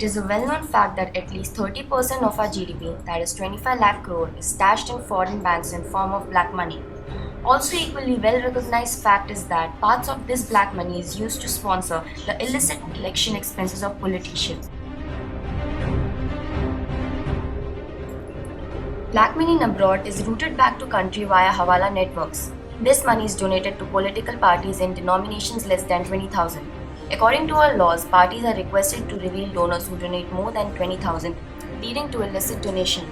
It is a well-known fact that at least 30% of our GDP, that is 25 lakh crore, is stashed in foreign banks in form of black money. Also equally well-recognized fact is that parts of this black money is used to sponsor the illicit election expenses of politicians. Black money in abroad is routed back to country via Hawala networks. This money is donated to political parties in denominations less than 20,000. According to our laws, parties are requested to reveal donors who donate more than 20,000, leading to illicit donation.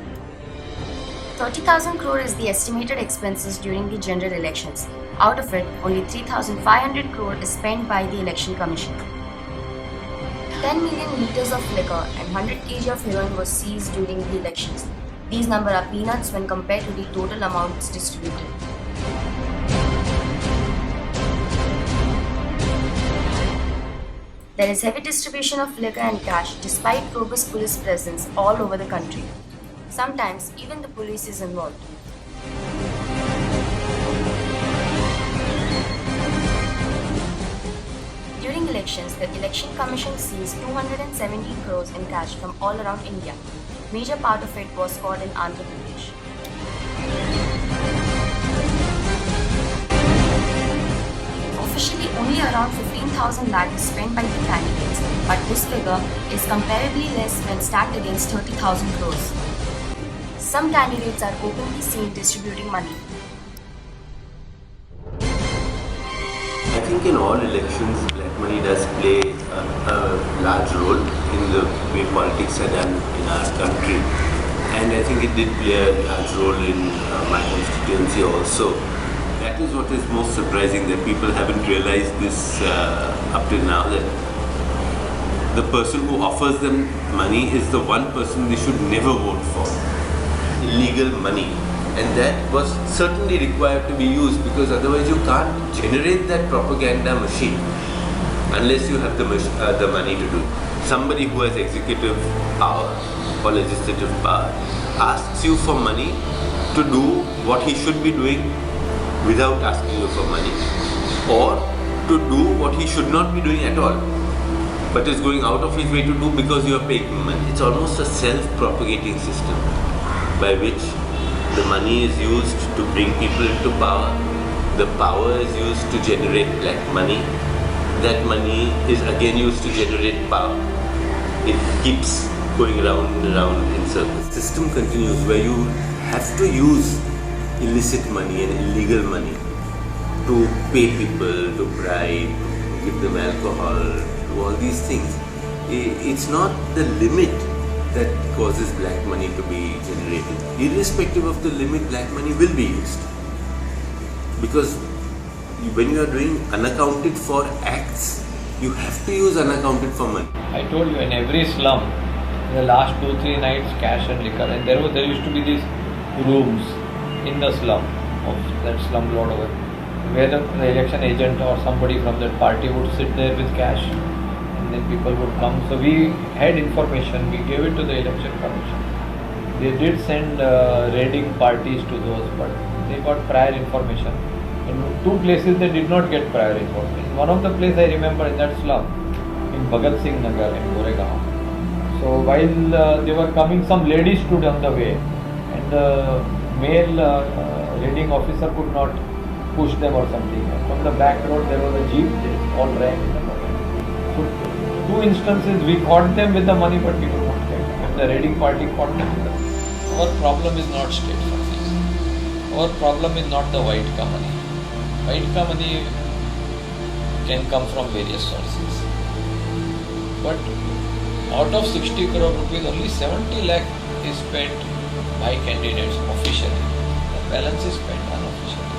30,000 crore is the estimated expenses during the general elections. Out of it, only 3,500 crore is spent by the Election Commission. 10 million liters of liquor and 100 kg of heroin was seized during the elections. These numbers are peanuts when compared to the total amounts distributed. There is heavy distribution of liquor and cash despite robust police presence all over the country. Sometimes even the police is involved. During elections, the Election Commission seized 270 crores in cash from all around India. Major part of it was caught in Andhra Pradesh. Officially, only around 15,000 lakh is spent by the candidates, but this figure is comparably less when stacked against 30,000 crores. Some candidates are openly seen distributing money. I think in all elections, black money does play a large role in the way politics are done in our country. And I think it did play a large role in my constituency also. That is what is most surprising, that people haven't realized this up till now, that the person who offers them money is the one person they should never vote for. Illegal money. And that was certainly required to be used, because otherwise you can't generate that propaganda machine unless you have the money to do it. Somebody who has executive power or legislative power asks you for money to do what he should be doing without asking you for money, or to do what he should not be doing at all, but is going out of his way to do because you are paying him money. It's almost a self-propagating system by which the money is used to bring people into power. The power is used to generate black money. That money is again used to generate power. It keeps going round and round in circles. The system continues where you have to use illicit money and illegal money to pay people, to bribe, give them alcohol, do all these things. It's not the limit that causes black money to be generated. Irrespective of the limit, black money will be used. Because when you are doing unaccounted for acts, you have to use unaccounted for money. I told you, in every slum, in the last 2-3 nights, cash and liquor, and there used to be these rooms in the slum of that slum lord over, where the election agent or somebody from that party would sit there with cash. Then people would come. So we had information, we gave it to the Election Commission. They did send raiding parties to those, but they got prior information. In 2 places they did not get prior information. One of the places I remember in that slum, in Bhagat Singh Nagar in Goregaon. So while they were coming, some ladies stood on the way, and the male raiding officer could not push them or something. And from the back road there was a jeep, they all ran in the morning. So 2 instances we caught them with the money, but we could not get them. And the raiding party caught them with the money. Our problem is not state funding. Our problem is not the white ka money. White ka money can come from various sources. But out of 60 crore rupees, only 70 lakh is spent by candidates officially. The balance is spent unofficially.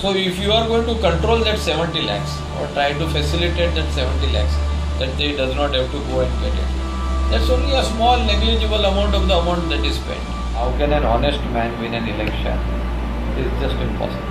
So if you are going to control that 70 lakhs or try to facilitate that 70 lakhs, that they does not have to go and get it, that's only a small negligible amount of the amount that is spent. How can an honest man win an election? It is just impossible.